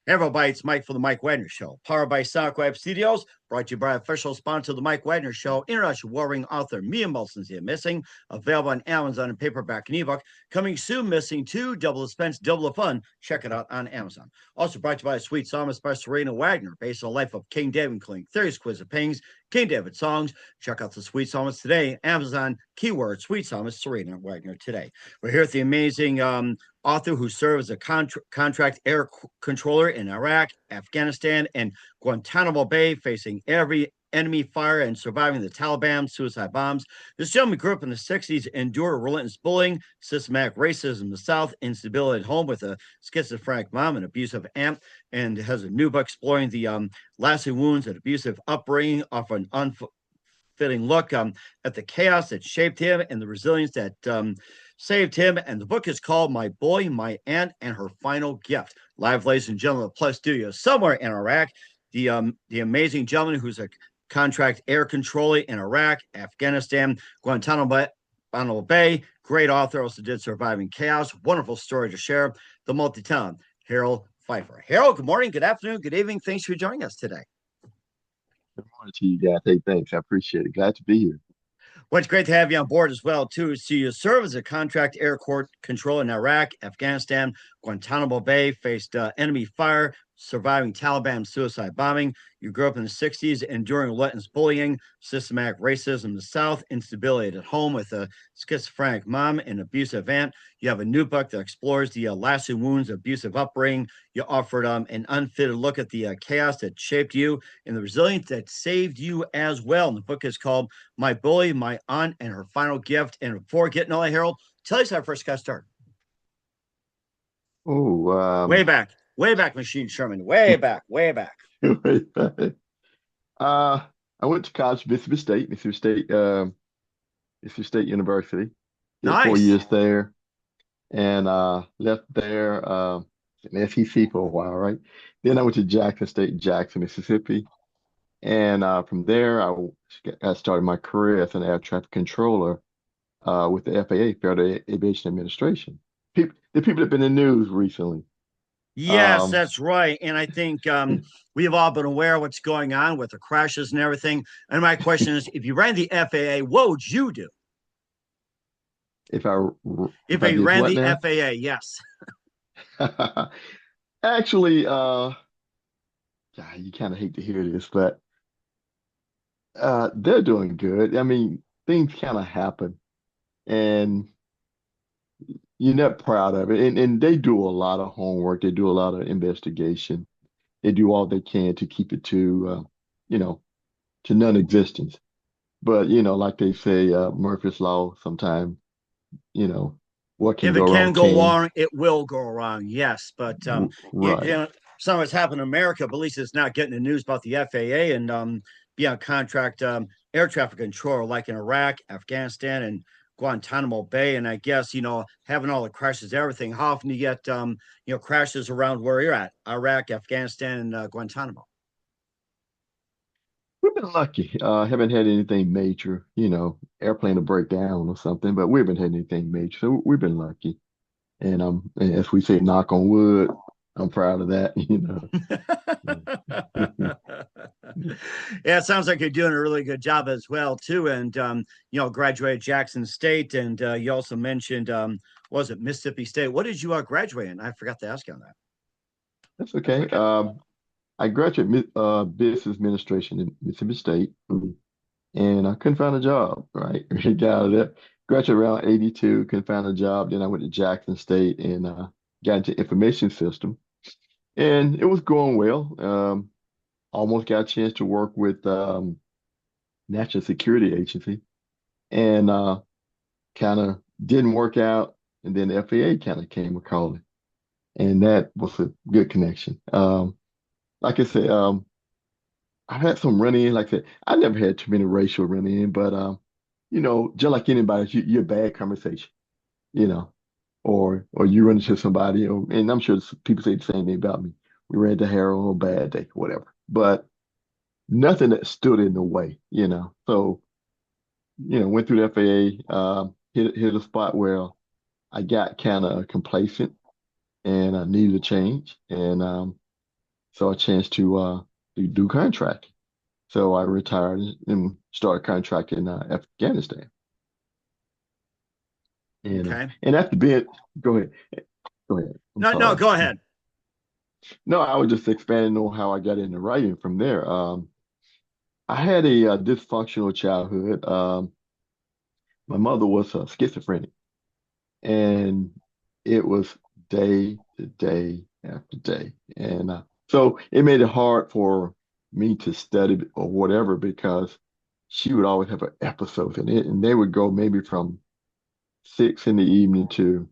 Hey everybody, it's Mike from the Mike Wagner Show, powered by SoundCloud Studios, brought to you by official sponsor of the Mike Wagner Show, international warring author Mia Molson's Here Missing, available on Amazon in paperback and ebook. Coming soon, Missing 2, double expense, double the fun. Check it out on Amazon. Also brought to you by Sweet Psalmist by Serena Wagner, based on the life of King David, including 30 exquisite paintings, King David songs. Check out the Sweet Psalmist today, Amazon, keyword Sweet Psalmist Serena Wagner today. We're here with the amazing author who served as a contract air controller in Iraq, Afghanistan, and Guantanamo Bay, facing every enemy fire and surviving the Taliban suicide bombs. This gentleman grew up in the 60s, endured relentless bullying, systematic racism in the South, instability at home with a schizophrenic mom, and abusive aunt, and has a new book exploring the lasting wounds and abusive upbringing, offering unfitting look at the chaos that shaped him and the resilience that saved him. And the book is called My Boy, My Aunt, and Her Final Gift. Live, ladies and gentlemen, Plus Studios somewhere in Iraq. The amazing gentleman who's a contract air controller in Iraq, Afghanistan, Guantanamo Bay. Great author, also did Surviving Chaos. Wonderful story to share. The multi-talent Harold Phifer. Harold, good morning, good afternoon, good evening. Thanks for joining us today. Good morning to you guys. Hey, thanks. I appreciate it. Glad to be here. Well, it's great to have you on board as well, too. So you serve as a contract air controller in Iraq, Afghanistan, Guantanamo Bay, faced enemy fire, surviving Taliban suicide bombing. You grew up in the 60s, enduring relentless bullying, systematic racism in the South, instability at home with a schizophrenic mom and abusive aunt. You have a new book that explores the lasting wounds of abusive upbringing. You offered an unfitted look at the chaos that shaped you and the resilience that saved you as well. And the book is called My Bully, My Aunt, and Her Final Gift. And before getting all that, Harold, tell us how I first got started. Oh, Way back, Machine Sherman, way back. wait, I went to college, Mississippi State University. Did four Nice. years there, and left there in the SEC for a while, right? Then I went to Jackson State in Jackson, Mississippi, and from there I started my career as an air traffic controller with the FAA, Federal Aviation Administration. The people that have been in the news recently. Yes, Um, that's right. And I think we've all been aware of what's going on with the crashes and everything. And my question is, if you ran the FAA, what would you do? if I If if I you did ran what the now? FAA, yes. Actually, yeah, you kind of hate to hear this, but they're doing good. I mean, things kind of happen, and you're not proud of it. And they do a lot of homework. They do a lot of investigation. They do all they can to keep it you know, to non-existence. But like they say, Murphy's Law. Sometimes, you know, what can If go it wrong can go can. wrong, it will go wrong. Yes, but you Right. know, some of it's happened in America, but at least it's not getting the news about the FAA and be on contract air traffic control like in Iraq, Afghanistan, and Guantanamo Bay. And I guess having all the crashes, everything. How often do you get crashes around where you're at, Iraq, Afghanistan, and Guantanamo? We've been lucky. Haven't had anything major, airplane to break down or something, but we haven't had anything major. So we've been lucky. And as we say, knock on wood, I'm proud of that. Yeah, it sounds like you're doing a really good job as well too. And graduated Jackson State, and you also mentioned was it Mississippi State? What did you graduate in? I forgot to ask you on that. That's okay. I graduated business administration in Mississippi State, and I couldn't find a job, right? Got out of there. Graduated around 82, couldn't find a job. Then I went to Jackson State and got into information system, and it was going well. Almost got a chance to work with National Security Agency, and kind of didn't work out. And then the FAA kind of came a calling, and that was a good connection. Like I said, I had some run-in. Like I said, I never had too many racial run-in, but just like anybody, you're a bad conversation, you know, or you run into somebody, and I'm sure people say the same thing about me. We ran into Harold on a bad day, whatever. But nothing that stood in the way. So, went through the FAA, hit a spot where I got kind of complacent and I needed a change. And saw a chance to do contracting. So I retired and started contracting in Afghanistan. Okay. And after being, go ahead, go ahead. I'm No, no, sorry. go ahead. No, I was just expanding on how I got into writing from there. I had a dysfunctional childhood. My mother was schizophrenic, and it was day to day after day, and so it made it hard for me to study or whatever because she would always have an episode in it, and they would go maybe from 6 in the evening to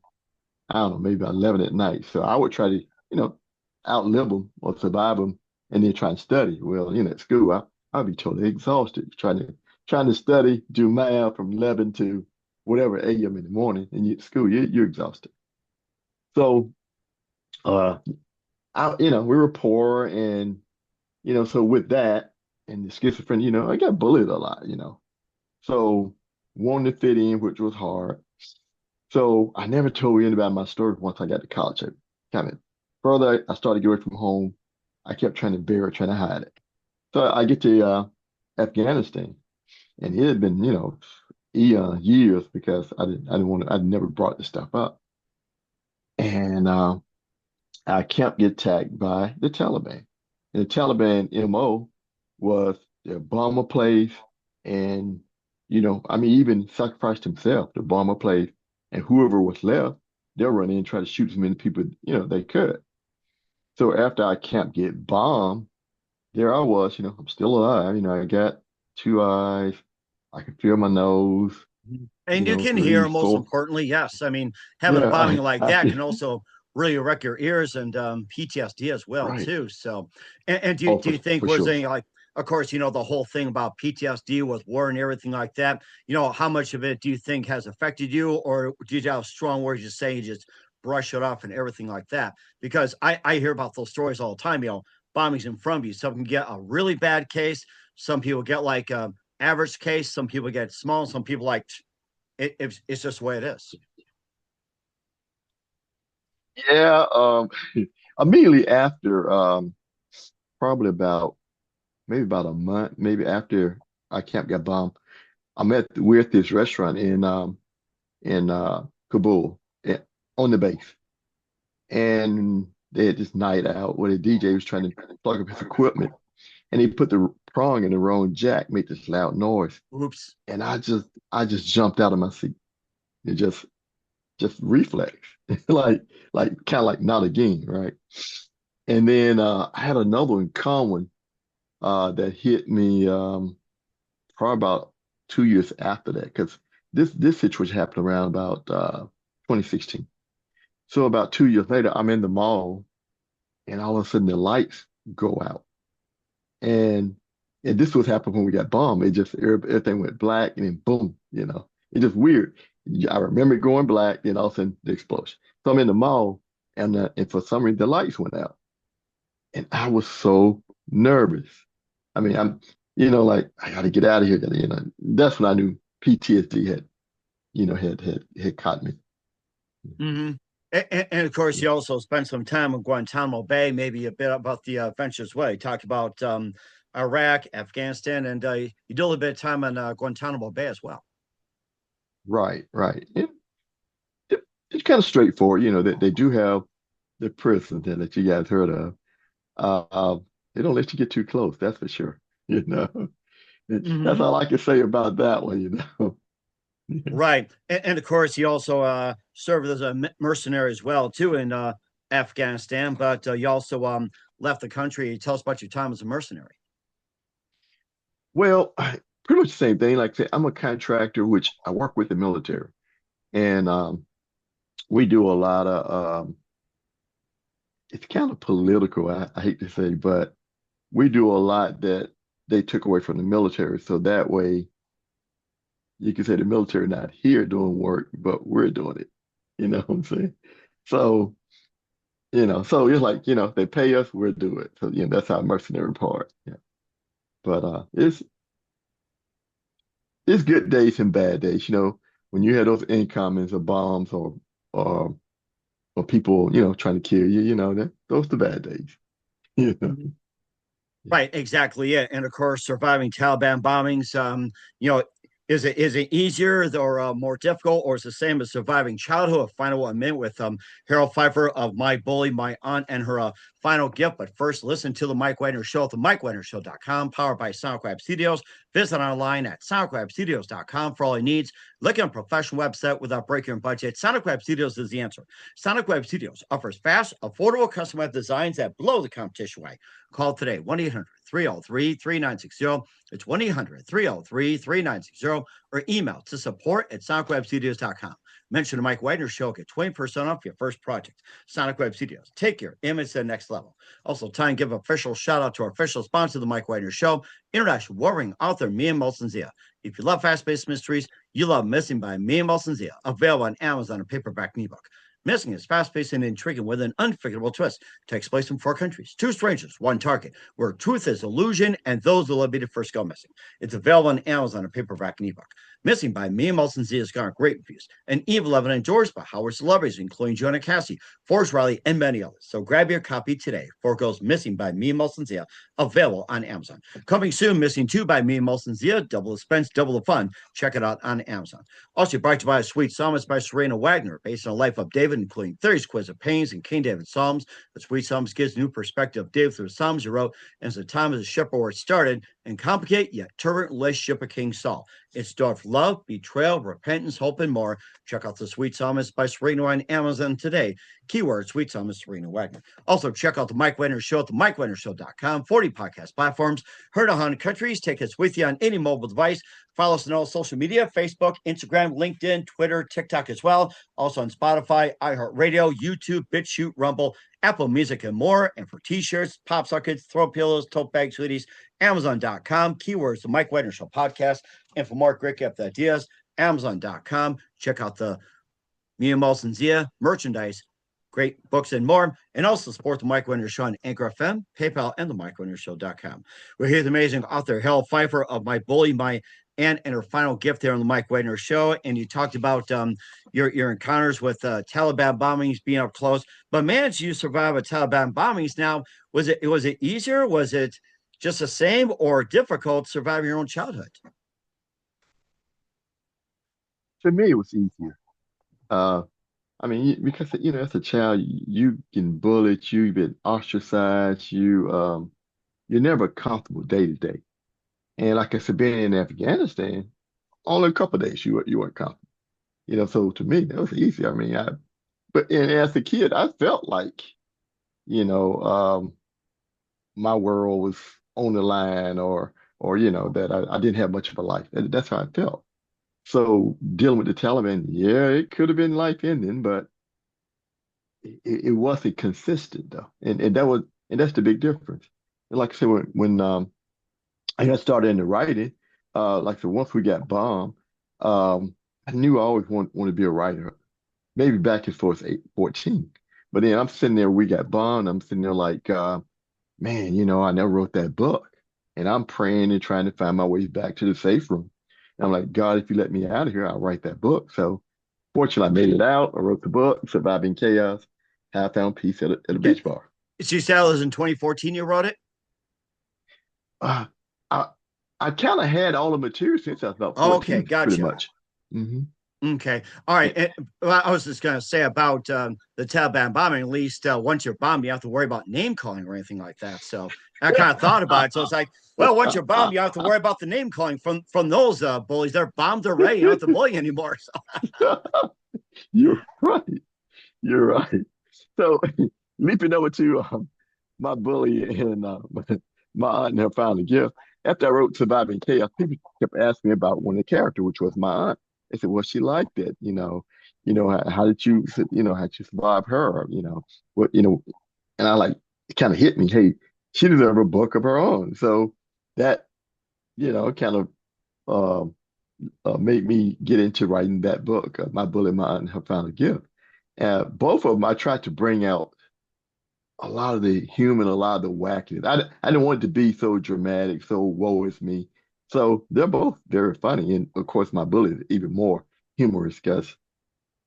I don't know, maybe 11 at night. So I would try to, outlive them or survive them and then try and study. Well, at school, I'd be totally exhausted trying to study, do math from 11 to whatever a.m. in the morning. And you at school, you're exhausted. So, uh, we were poor and, so with that and the schizophrenia, I got bullied a lot. So wanting to fit in, which was hard. So I never told anybody my story once I got to college. I kind of further I started getting away from home. I kept trying to bear it, trying to hide it. So I get to Afghanistan, and it had been, years because I didn't want to, I'd never brought this stuff up. And I kept get tagged by the Taliban. And the Taliban MO was to bomb a place and, I mean, even sacrificed himself to bomb a place. And whoever was left, they'll run in and try to shoot as many people, they could. So after I camp get bombed, there I was, I'm still alive. I got two eyes. I can feel my nose, And you can hear, breathe most full. importantly, yes. I mean, having a Yeah, bombing like I that can, can also really wreck your ears and PTSD as well, right. too. So, and do you, Oh, do you think for was sure. any like, of course, the whole thing about PTSD with war and everything like that. How much of it do you think has affected you, or do you have strong words to say you just brush it off and everything like that? Because I hear about those stories all the time. Bombings in front of you. Some can get a really bad case. Some people get like a average case. Some people get small. Some people like it's just the way it is. Yeah, immediately after, probably about maybe about a month, maybe after our camp got bombed, we're at this restaurant in Kabul on the base, and they had this night out where the DJ was trying to plug up his equipment, and he put the prong in the wrong jack, made this loud noise, Oops. and I just jumped out of my seat. It just reflex, like kind of like not again, right? And then I had another one common that hit me probably about 2 years after that because this situation happened around about 2016. So about 2 years later, I'm in the mall and all of a sudden the lights go out. And and this was happening when we got bombed. It just everything went black and then boom, It's just weird. I remember it going black, then all of a sudden the explosion. So I'm in the mall and for some reason the lights went out. And I was so nervous. I mean, like I got to get out of here. That's when I knew PTSD had caught me. Mm-hmm. And of course, you also spent some time in Guantanamo Bay, maybe a bit about the adventures way. Talk about Iraq, Afghanistan, and you did a little bit of time in Guantanamo Bay as well. Right, right. It's kind of straightforward. They do have the prison that you guys heard of. They don't let you get too close, that's for sure. You know, that's Mm-hmm. all I can say about that one. Right, and of course, he also served as a mercenary as well too in Afghanistan. But you also left the country. Tell us about your time as a mercenary. Well, pretty much the same thing. Like I say, I'm a contractor, which I work with the military, and we do a lot of. It's kind of political. I hate to say, but we do a lot that they took away from the military. So that way, you can say the military not here doing work, but we're doing it. You know what I'm saying? So, so it's like, they pay us, we'll do it. So, that's our mercenary part. Yeah. But it's good days and bad days. When you had those incomings of bombs or or people, trying to kill you, those are the bad days. You know? Right, exactly. Yeah, and of course, surviving Taliban bombings. You know, is it easier or more difficult, or is it the same as surviving childhood? Final one minute with Harold Phifer of My Bully, My Aunt, and her final gift. But first, listen to the Mike Wagner Show at the MikeWagnerShow.com, powered by SoundCloud Studios. Visit online at SoundCloudStudios.com for all your needs. Look at a professional website without breaking your budget. SoundCloud Studios is the answer. SoundCloud Studios offers fast, affordable, customized designs that blow the competition away. Call today, 1 800 303 3960. It's 1 800 303 3960, or email to support at sonicwebstudios.com. Mention the Mike Wagner Show, get 20% off your first project. Sonic Web Studios, take your image to the next level. Also, time to give official shout out to our official sponsor, the Mike Wagner Show, international warring author Mia Molson-Zia. If you love fast-paced mysteries, you love Missing by Mia Molson-Zia, available on Amazon, a paperback and ebook. Missing is fast-paced and intriguing with an unforgettable twist. Takes place in 4 countries, 2 strangers, 1 target, where truth is illusion and those who will be the first go missing. It's available on Amazon, a paperback and ebook. Missing by Mia Molson-Z has garnered great reviews and even level endorsed by Howard celebrities, including Jonah Cassie, Forrest Riley, and many others. So grab your copy today. For Goes Missing by Mia Molson-Z, available on Amazon. Coming soon, Missing 2 by Mia Molson-Z, double expense, double the fun. Check it out on Amazon. Also brought to you by Sweet Psalmist by Serena Wagner, based on the life of David, including 30 exquisite pains and King David Psalms. The Sweet Psalms gives new perspective of David through the Psalms he wrote as the time as a shepherd where it started, and complicate yet turbulent relationship with King Saul. It's dark love, betrayal, repentance, hope, and more. Check out the Sweet Psalmist by Serena on Amazon today. Keyword Sweet Psalmist Serena Wagner. Also, check out the Mike Wagner Show at the MikeWagnerShow.com. 40 podcast platforms. Heard in 100 countries. Take us with you on any mobile device. Follow us on all social media: Facebook, Instagram, LinkedIn, Twitter, TikTok as well. Also on Spotify, iHeartRadio, YouTube, BitChute, Rumble, Apple Music, and more. And for t-shirts, pop sockets, throw pillows, tote bags, hoodies, Amazon.com. Keywords, the Mike Wagner Show podcast. And for more great gift ideas, Amazon.com. Check out the Mia Molson-Zia merchandise, great books, and more. And also support the Mike Wagner Show on Anchor FM, PayPal, and the MikeWagnerShow.com. We're here with the amazing author Harold Phifer of My Bully, My Aunt, and her final gift there on the Mike Wagner Show. And you talked about your encounters with Taliban bombings, being up close. But managed you survive a Taliban bombings. Now, was it easier? Was it just the same or difficult surviving your own childhood? For me, it was easier. Uh, I mean, because as a child, you getting bullied, you've been ostracized, you're never comfortable day to day. And like I said, being in Afghanistan, only a couple of days you weren't comfortable. So to me, that was easy. I mean, but and as a kid, I felt like, you know, my world was on the line, or that I didn't have much of a life. That's how I felt. So dealing with the Taliban, yeah, it could have been life ending, but it wasn't consistent though, and that's the big difference. And like I said, when I got started in the writing, like I said, once we got bombed, I knew I always wanted to be a writer. Maybe back as far as 14, but then I'm sitting there, we got bombed. I'm sitting there like, man, I never wrote that book, and I'm praying and trying to find my way back to the safe room. And I'm like, God, if you let me out of here, I'll write that book. So fortunately, I made it out. I wrote the book, Surviving Chaos, How I Found Peace at a Okay. beach bar. So you said it was in 2014 you wrote it? Uh, I I kind of had all the material since I was about Oh, okay, 14, pretty gotcha. much. Hmm. Okay. All right. And, well, I was just going to say about the Taliban bombing. At least once you're bombed, you have to worry about name calling or anything like that. So I kind of thought about it. So it's like, well, once you're bombed, you don't have to worry about the name calling from those bullies. They're bombed already. You don't have to bully anymore. So You're right. You're right. So leaping over to my bully and my aunt and her final gift. After I wrote Surviving Chaos, people kept asking me about one of the characters, which was my aunt. They said, "Well, she liked it. How did how'd you survive her? What, and I like it kind of hit me. Hey, she deserved a book of her own. So that, kind of um made me get into writing that book, My Bully, My Aunt and Her Final Gift. Both of them, I tried to bring out a lot of the human, a lot of the wackiness. I didn't want it to be so dramatic, so woe is me. So they're both very funny. And of course, my bully is even more humorous because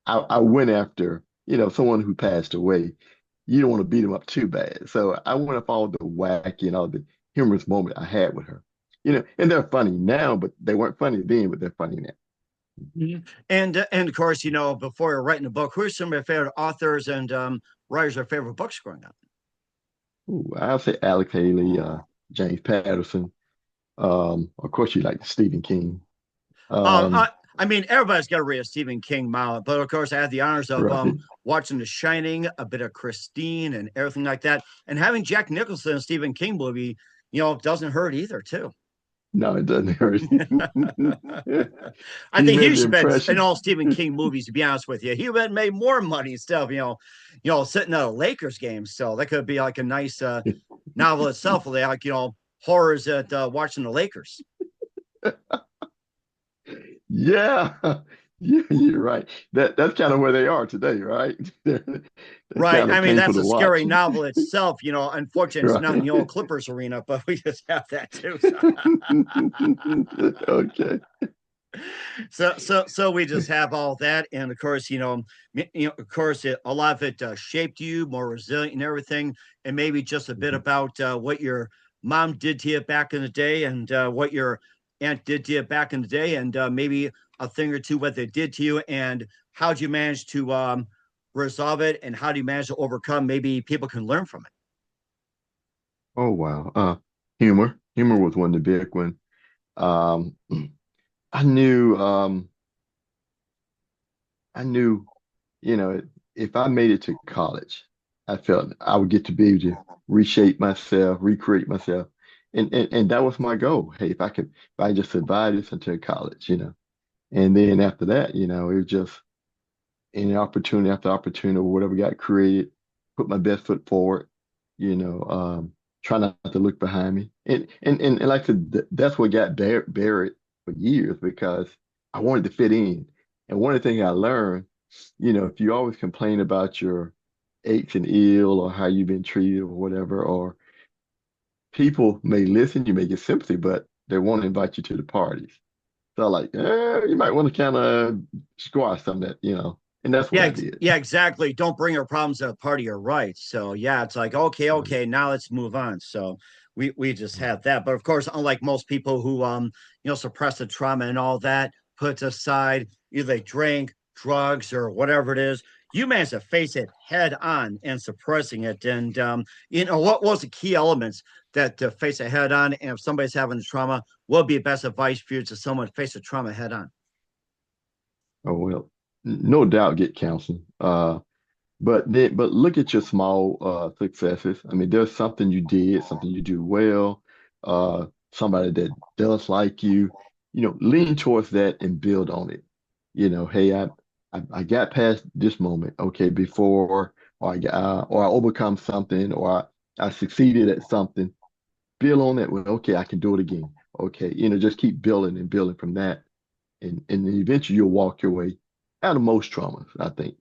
I went after, someone who passed away. you don't want to beat him up too bad. So I went off all the wacky and all the humorous moment I had with her. And they're funny now, but they weren't funny then, but they're funny now. Mhm. And of course, before you're writing a book, who's some of your favorite authors and writers or favorite books growing up? Ooh, I'll say Alex Haley, James Patterson. Of course, you like Stephen King. Um, Um, I, I mean, everybody's got to read a Stephen King novel, but of course, I had the honors of right. watching The Shining, a bit of Christine, and everything like that, and having Jack Nicholson, a Stephen King movie, doesn't hurt either, too. No, it doesn't hurt. I He think made he the should have been in impression. all Stephen King movies. To be honest with you, he would have made more money instead of sitting at a Lakers game. So that could be like a nice novel itself, like horrors at watching the Lakers. Yeah, yeah, you're right. That's kind of where they are today, right? That's Right. kind I of mean, painful that's to a scary watch, novel itself. Unfortunately, it's not in right? the old Clippers arena, but we just have that too. So, Okay. so we just have all that, and of course, of course, a lot of it shaped you more resilient and everything, and maybe just a bit Mhm. about what your mom did to you back in the day, and what your aunt did to you back in the day, and maybe a thing or two what they did to you, and how'd you manage to resolve it, and how do you manage to overcome? Maybe people can learn from it. Oh wow. Humor. Humor was one of the big one. Um, I knew I knew, you know, if I made it to college, I felt I would get to be able to reshape myself, recreate myself. And that was my goal. Hey, if I just survive this until college, And then after that, it was just any opportunity after opportunity or whatever got created, put my best foot forward, you know, try not to look behind me. And like I said, that's what got buried for years because I wanted to fit in. And one of the things I learned, if you always complain about your aches and ill or how you've been treated or whatever, or people may listen, you may get sympathy, but they won't invite you to the parties. So like, you might want to kind of squash some of that, and that's what Yeah, I did. yeah, exactly. Don't bring your problems to a party or right. So yeah, it's like okay, Right. okay, now let's move on. So we just have that. But of course, unlike most people who suppress the trauma and all that, puts aside either they drink, drugs, or whatever it is, you manage to face it head on and suppressing it. And what was the key elements that to face it head on? And if somebody's having the trauma, what would be the best advice for you to someone face the trauma head on? Oh well, no doubt get counseling. But look at your small successes. I mean, there's something you did, something you do well, somebody that does like you. Lean towards that and build on it. Hey, I got past this moment, okay, before, or I overcome something, or I succeeded at something. Build on that. Well, okay, I can do it again. Okay, just keep building and building from that, and then eventually you'll walk your way out of most traumas, I think.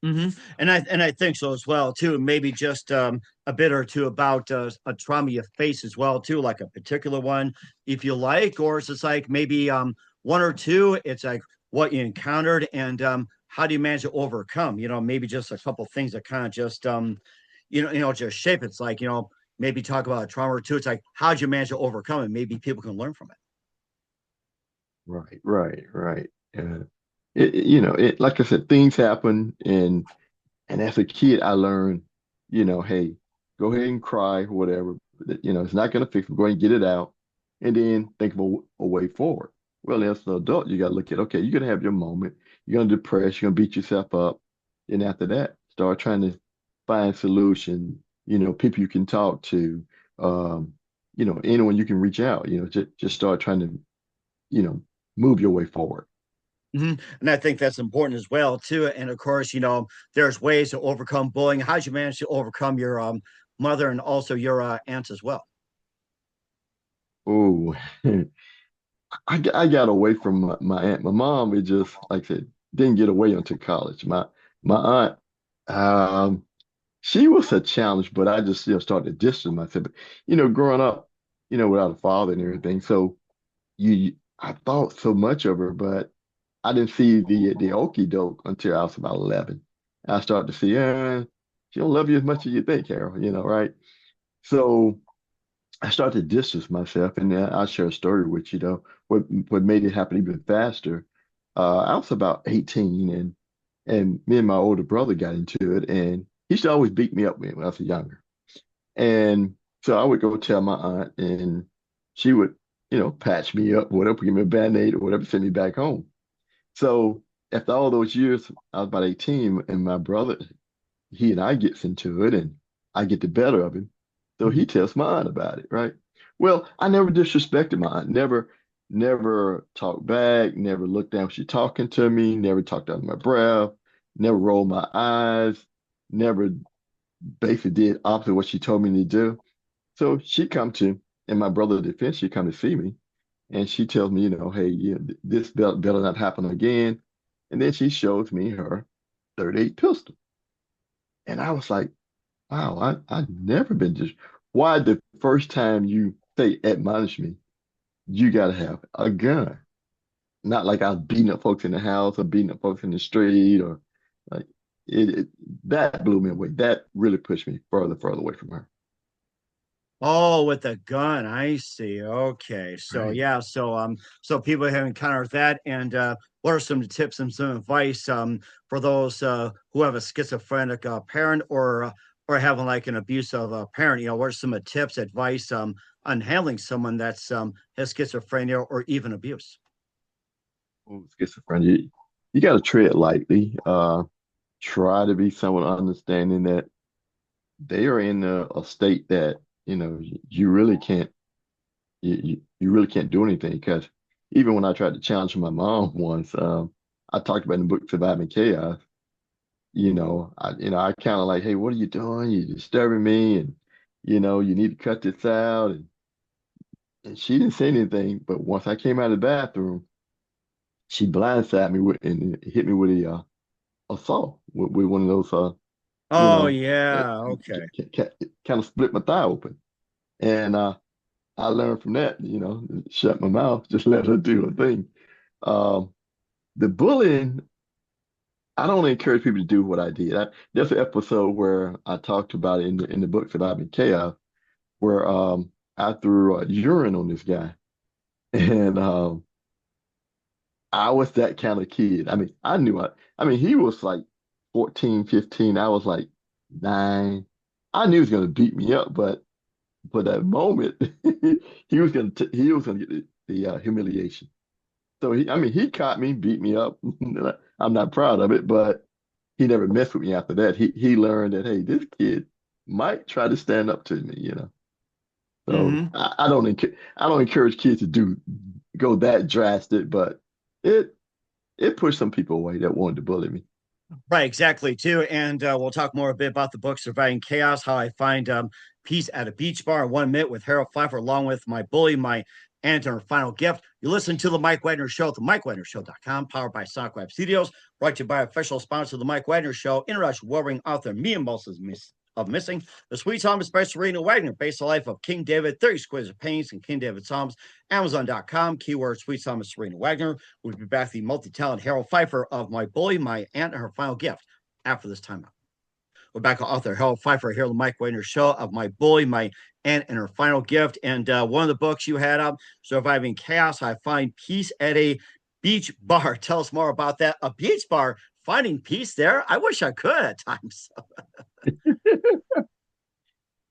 And I think so as well too. Maybe just a bit or two about a trauma you face as well too, like a particular one, if you like, or it's just like maybe one or two. It's like what you encountered and how do you manage to overcome? Maybe just a couple things that kind of just just shape. It's like maybe talk about a trauma or two. It's like how'd you manage to overcome it? Maybe people can learn from it. Right, right, right. It like I said, things happen, and as a kid, I learned, hey, go ahead and cry, whatever. But, it's not gonna fix it. Go ahead and get it out, and then think of a way forward. Well, as an adult, you gotta look at, okay, you're gonna have your moment. You're gonna depress. You're gonna beat yourself up. Then after that, start trying to find solution. People you can talk to. Um, anyone you can reach out. Just start trying to, you know, move your way forward. And I think that's important as well too. And of course, there's ways to overcome bullying. How'd you manage to overcome your mother and also your aunts as well? Oh, I got away from my aunt. My mom, it just, like I said, didn't get away until college. My aunt, um, she was a challenge, but I just, started to distance myself. But, growing up, without a father and everything. So I thought so much of her, but I didn't see the okie doke until I was about 11. I started to see, She don't love you as much as you think, Harold, right? So I started to distance myself, and then I'll share a story with you, though. What made it happen even faster? I was about 18, and me and my older brother got into it, and he used to always beat me up when I was younger. And so I would go tell my aunt, and she would, patch me up, whatever, give me a band-aid or whatever, send me back home. So after all those years, I was about 18, and my brother, he and I gets into it, and I get the better of him. So he Mhm. tells my aunt about it, right? Well, I never disrespected my aunt, never talked back, never looked down when she talking to me, never talked under my breath, never rolled my eyes, never basically did opposite what she told me to do. So she come to, in my brother's defense, she come to see me, and she tells me, hey, this better not happen again. And then she shows me her 38 pistol. And I was like, wow, I've never been just, why the first time you say admonish me, you gotta have a gun? Not like I was beating up folks in the house or beating up folks in the street or like it that blew me away. That really pushed me further away from her. Oh, with a gun. I see. Okay. So Right. yeah, so people have encountered that. And what are some tips and some advice for those who have a schizophrenic parent or having like an abusive parent? What are some tips, advice on handling someone that's has schizophrenia or even abuse? Oh, schizophrenia. You got to tread lightly. Try to be somewhat understanding that they are in a state that, you really can't you really can't do anything because even when I tried to challenge my mom once, I talked about in the book Surviving Chaos, I kind of like, hey, what are you doing? You're disturbing me, and you need to cut this out. And she didn't say anything, but once I came out of the bathroom, she blindsided me and hit me with a saw with one of those, you Oh know, yeah. Okay. kind of split my thigh open. And I learned from that, shut my mouth, just let her do her thing. Um, the bullying, I don't encourage people to do what I did. There's an episode where I talked about it in the book Surviving Chaos, where I threw urine on this guy, and I was that kind of kid. I mean, I mean, he was like 14, 15. I was like 9. I knew he was gonna beat me up, but for that moment, he was gonna get the humiliation. So I mean, he caught me, beat me up. I'm not proud of it, but he never messed with me after that. He learned that, hey, this kid might try to stand up to me. So Hmm. I don't encourage kids to go that drastic, but it it pushed some people away that wanted to bully me. Right, exactly, too. And we'll talk more a bit about the book Surviving Chaos, how I find peace at a beach bar in 1 minute with Harold Phifer, along with my bully, my aunt, and her final gift. You listen to The Mike Wagner Show at the MikeWagnerShow.com, powered by Sock Web Studios, brought to you by official sponsor of The Mike Wagner Show, international warring author Mia Molson's of Missing. The Sweet Psalm is by Serena Wagner, based on the life of King David, 30 Squares of Pains, and King David Psalms. Amazon.com, keyword Sweet Psalm is Serena Wagner. We'll be back the multi-talented Harold Phifer of My Bully, My Aunt, and Her Final Gift after this timeout. We're back with author Harold Phifer here on the Mike Wagner Show of My Bully, My Aunt, and Her Final Gift. And one of the books you had up, Surviving Chaos, I Find Peace at a Beach Bar. Tell us more about that. A beach bar, finding peace there? I wish I could at times.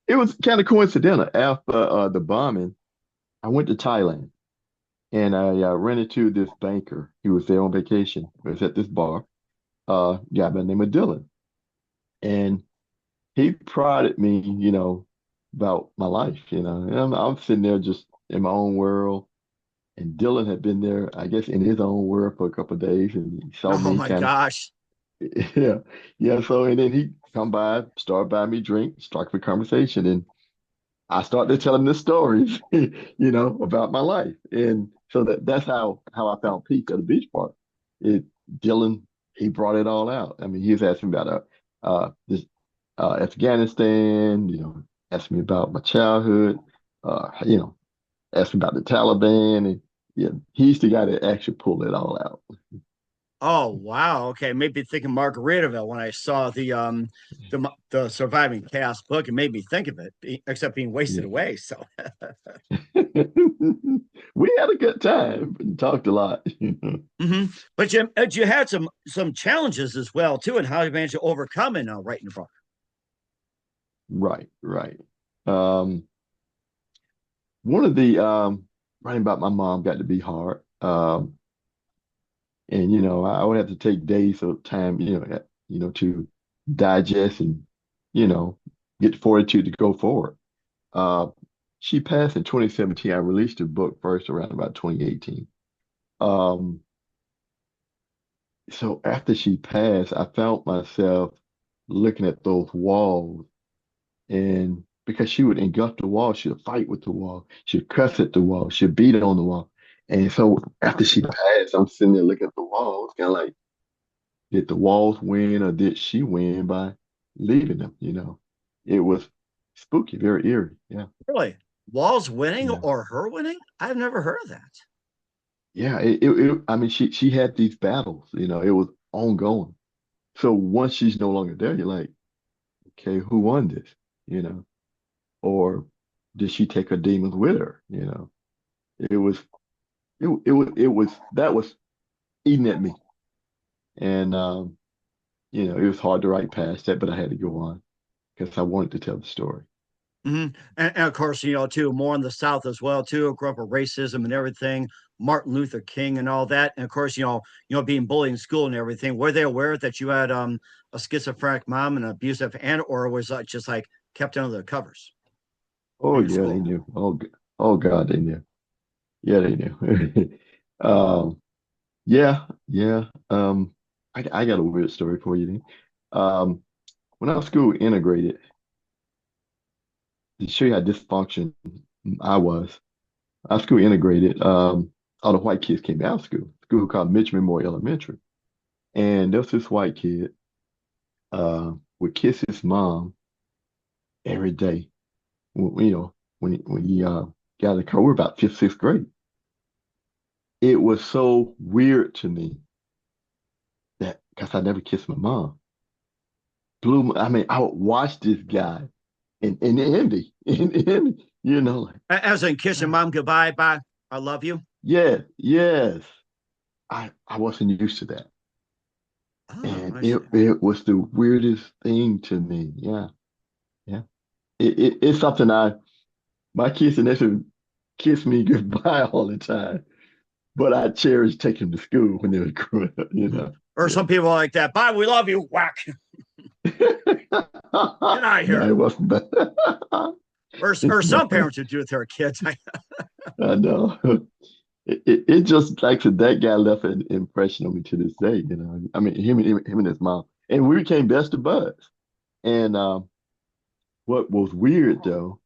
It was kind of coincidental. After the bombing, I went to Thailand and I ran into this banker. He was there on vacation. He was at this bar. Guy by the name of Dylan, and he prodded me, about my life. And I'm sitting there just in my own world. And Dylan had been there, I guess, in his own world for a couple of days, and he saw Oh me my kind gosh. of, yeah, yeah. So, and then he come by, start buying me drink, start the conversation, and I started to tell him the stories, about my life, and so that's how I found peace at the beach park. It Dylan, he brought it all out. I mean, he was asking about this Afghanistan, asking me about my childhood, uh, asked me about the Taliban, and yeah, he's the guy that actually pulled it all out. Oh wow. Okay, maybe thinking Margaritaville when I saw the surviving chaos book. It made me think of it, except being wasted Yeah. away. So, We had a good time and talked a lot. hmm but you had some challenges as well too, and how you managed to overcome in writing a book. Right, right. Um, one of the writing about my mom got to be hard. And I would have to take days of time, to digest and, you know, get fortitude to go forward. Uh, she passed in 2017. I released the book first around about 2018. Um, so after she passed, I found myself looking at those walls, and because she would engulf the wall, she would fight with the wall, she'd cuss at the wall, she'd beat it on the wall. And so after she passed, I'm sitting there looking at the walls, kind of like, did the walls win or did she win by leaving them? It was spooky, very eerie. Yeah. Really, Walls winning Yeah. or her winning? I've never heard of that. Yeah. I mean, she had these battles, it was ongoing. So once she's no longer there, you're like, okay, who won this? You know, or did she take her demons with her? It was, it was, that was eating at me. And, it was hard to write past that, but I had to go on because I wanted to tell the story. And of course, too, more in the South as well, too. Grew up with racism and everything, Martin Luther King and all that. And of course, being bullied in school and everything. Were they aware that you had a schizophrenic mom and an abusive aunt, or was that just like kept under the covers Oh in your yeah, they school? knew. Oh God, they knew. Yeah, they knew. Um, yeah, yeah. I got a weird story for you then. When our school integrated, to show you how dysfunction I was, our school integrated, all the white kids came out of school called Mitch Memorial Elementary. And there was this white kid, would kiss his mom every day. When he got in the car, we were about fifth, sixth grade. It was so weird to me that because I never kissed my mom. I mean, I would watch this guy in envy, in envy, like, As in kissing God, mom goodbye, bye, I love you. yeah, yes. I wasn't used to that. Oh, And I it see. it was the weirdest thing to me. Yeah, yeah. It's something my kids and nephew kiss me goodbye all the time. But I cherish taking them to school when they were growing up. Or Yeah. some people like that. Bye, we love you. Whack. Get out of No, here. it wasn't that. Or No, some parents would do with their kids. I know. It just like that guy left an impression on me to this day. I mean, him and his mom, and we became best of buds. And what was weird though,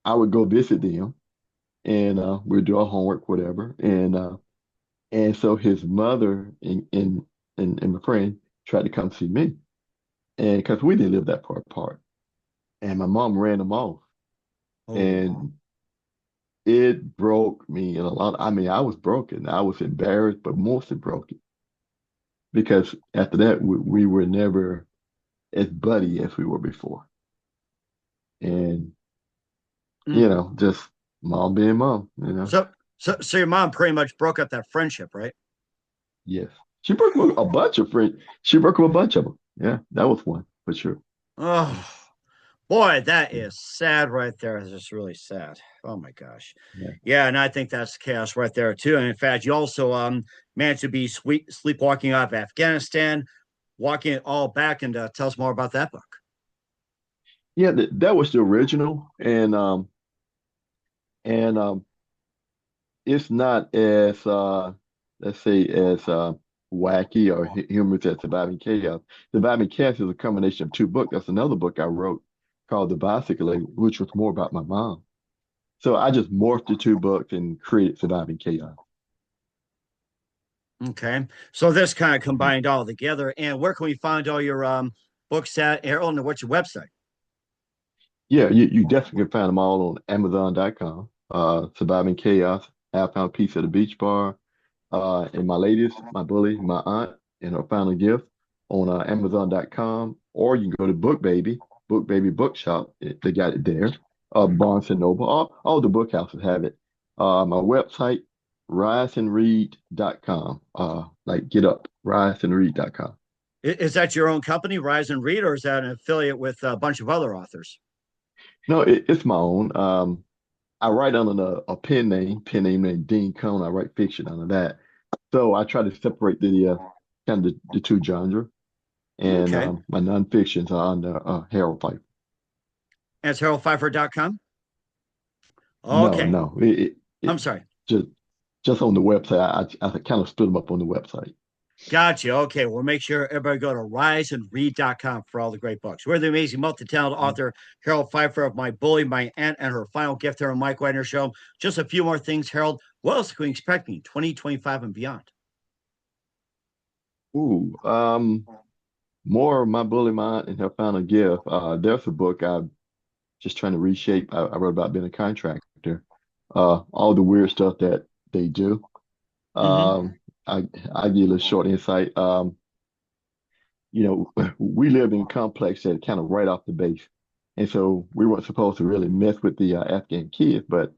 I would go visit them, and we'd do our homework, whatever. And so his mother and my friend tried to come see me, and because we didn't live that far apart, and my mom ran them off, Oh. and it broke me in a lot. I mean, I was broken. I was embarrassed, but mostly broken because after that, we were never as buddy as we were before. And, Mm. just mom being mom. So your mom pretty much broke up that friendship, right? Yes. She broke with a bunch of friends. She broke with a bunch of them. Yeah, that was one for sure. Yeah, Oh boy, that yeah, is sad right there. It's just really sad. Oh my gosh. yeah. Yeah, and I think that's chaos right there too. And in fact, you also managed to be sleepwalking out of Afghanistan, walking it all back, and tell us more about that book. Yeah, that was the original, and it's not as let's say as wacky or humorous as Surviving Chaos. Surviving Chaos is a combination of two books. That's another book I wrote called The Bicycle Lady, which was more about my mom. So I just morphed the two books and created Surviving Chaos. Okay. So this kind of Mhm. combined all together. And where can we find all your books at, Harold, and what's your website? Yeah, you definitely can find them all on Amazon.com. Surviving Chaos, Half Pound Piece at the Beach Bar, and my latest, my bully, my aunt. and Her Final Gift on Amazon.com, or you can go to BookBaby, BookBaby Bookshop. They got it there. Barnes and Noble, all the book houses have it. My website, riseandread.com. Like get up, riseandread.com. Is that your own company, Rise and Read, or is that an affiliate with a bunch of other authors? No, it's my own. I write under a pen name named Dean Cone. I write fiction under that. So I try to separate the kind of the two genres, and Okay. my nonfictions are under Harold Phifer. That's haroldpfeiffer.com. No, Okay. no, I'm it sorry. just just on the website. I kind of split them up on the website. Gotcha. Okay. Well, make sure everybody go to riseandread.com for all the great books. We're the amazing, multi talented author, Harold Phifer of My Bully, My Aunt, and Her Final Gift here on Mike Wagner Show. Just a few more things, Harold. What else can we expect in 2025 and beyond? Ooh, more of My Bully Mind and Her Final Gift. There's a book I'm just trying to reshape. I wrote about being a contractor. All the weird stuff that they do. Mm-hmm. Um, I give you a little short insight. We lived in a complex that kind of right off the base. And so we weren't supposed to really mess with the Afghan kids, but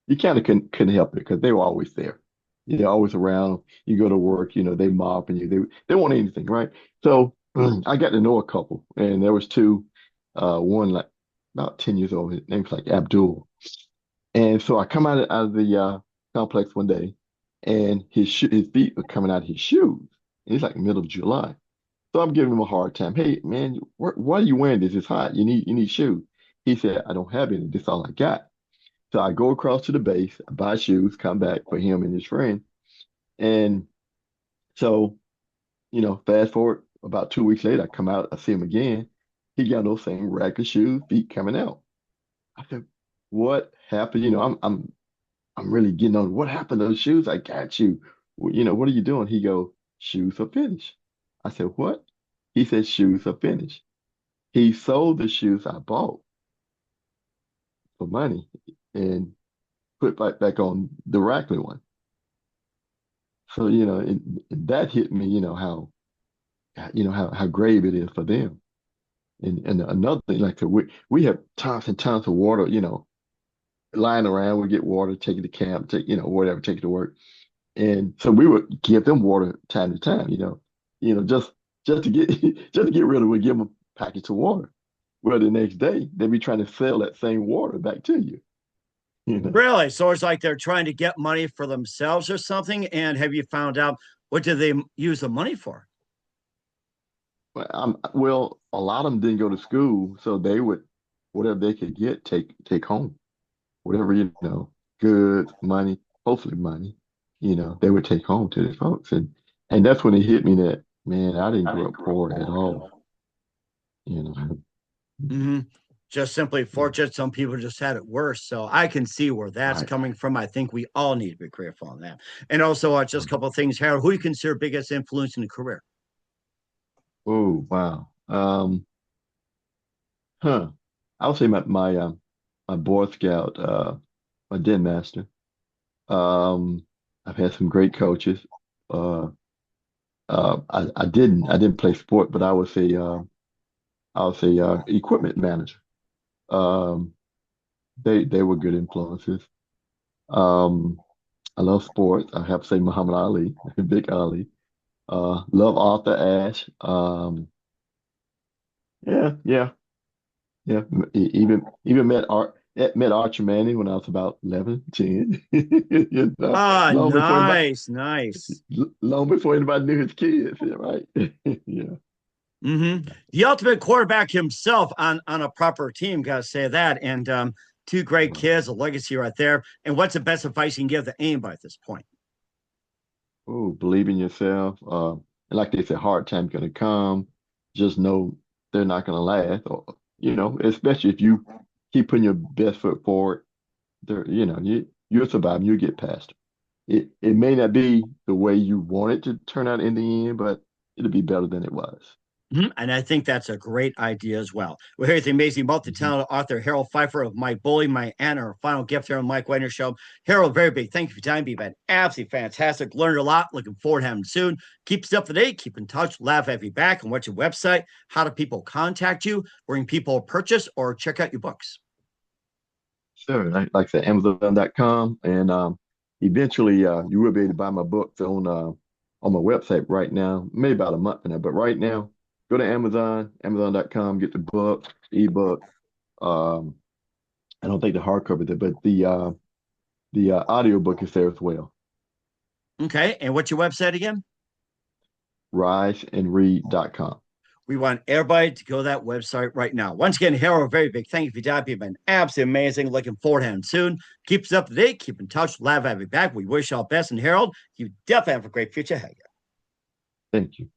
you kind of couldn't help it because they were always there. They're always around. You go to work, they mob and you. They want anything, right? So I got to know a couple, and there was two. One like about 10 years old. His name was like Abdul. And so I come out of the complex one day, and his feet were coming out of his shoes. And it's like middle of July. So I'm giving him a hard time. Hey, man, why are you wearing this? It's hot. You need shoes. He said, I don't have any. This is all I got. So I go across to the base, I buy shoes, come back for him and his friend. And so, fast forward about 2 weeks later, I come out, I see him again. He got those same rack of shoes, feet coming out. I said, what happened? I'm really getting on. What happened to those shoes? I got you. Well, what are you doing? He go, shoes are finished. I said, what? He said, shoes are finished. He sold the shoes I bought for money and put back on the Rackley one. So, that hit me, how grave it is for them. And another thing, like we have tons and tons of water, lying around. We get water, take it to camp, whatever, take it to work. And so we would give them water time to time, just to get just to get rid of it, we give them a package of water. Well, the next day they'd be trying to sell that same water back to you. You know. Really? So it's like they're trying to get money for themselves or something. And have you found out what do they use the money for? Well, a lot of them didn't go to school, so they would whatever they could get take home. Whatever, goods, money, hopefully money, they would take home to the folks. And that's when it hit me that, man, I didn't grow up poor at all. You know. Mm-hmm. Just simply fortunate. Some people just had it worse. So I can see where that's Right. coming from. I think we all need to be grateful on that. And also, just a couple of things, Harold. Who you consider biggest influence in the career? Oh, wow. Huh. I would say my Boy Scout, my Den Master. Um, I've had some great coaches. Uh, I didn't play sport, but I was a equipment manager. Um, they were good influences. Um, I love sports. I have to say Muhammad Ali, Big Ali. Love Arthur Ashe. Yeah, yeah, yeah. Even met Archer Manning when I was about 11, 10. Ah, Long before anybody nice, nice. long before anybody knew his kids, yeah, right? Yeah. Mm-hmm. The ultimate quarterback himself on a proper team, gotta say that. And two great Wow. kids, a legacy right there. And what's the best advice you can give to anybody at this point? Oh, believe in yourself. And like they said, hard time's gonna come. Just know they're not gonna last. Or, especially if you keep putting your best foot forward, you'll survive. You'll get past it. It may not be the way you want it to turn out in the end, but it'll be better than it was. And I think that's a great idea as well. We're here with the amazing Mhm. multi-talented author Harold Phifer of My Bully, My Anna, our final gift here on the Mike Wagner Show. Harold, very big thank you for your time. You've been absolutely fantastic. Learned a lot. Looking forward to having you soon. Keep us up to date. Keep in touch. Laugh, have you back. And what's your website? How do people contact you? Where can people purchase or check out your books? Sure. Like I said, Amazon.com, and eventually you will be able to buy my books on my website right now, maybe about a month from now. But right now, go to Amazon, Amazon.com, get the book, ebook. Um, I don't think the hardcover is there, but the audiobook is there as well. Okay. And what's your website again? Riseandread.com. We want everybody to go to that website right now. Once again, Harold, very big thank you for your time. You've been absolutely amazing. Looking forward to having soon. Keep us up to date. Keep in touch. Laugh, have you back. We wish you all best. And Harold, you definitely have a great future ahead. Thank you.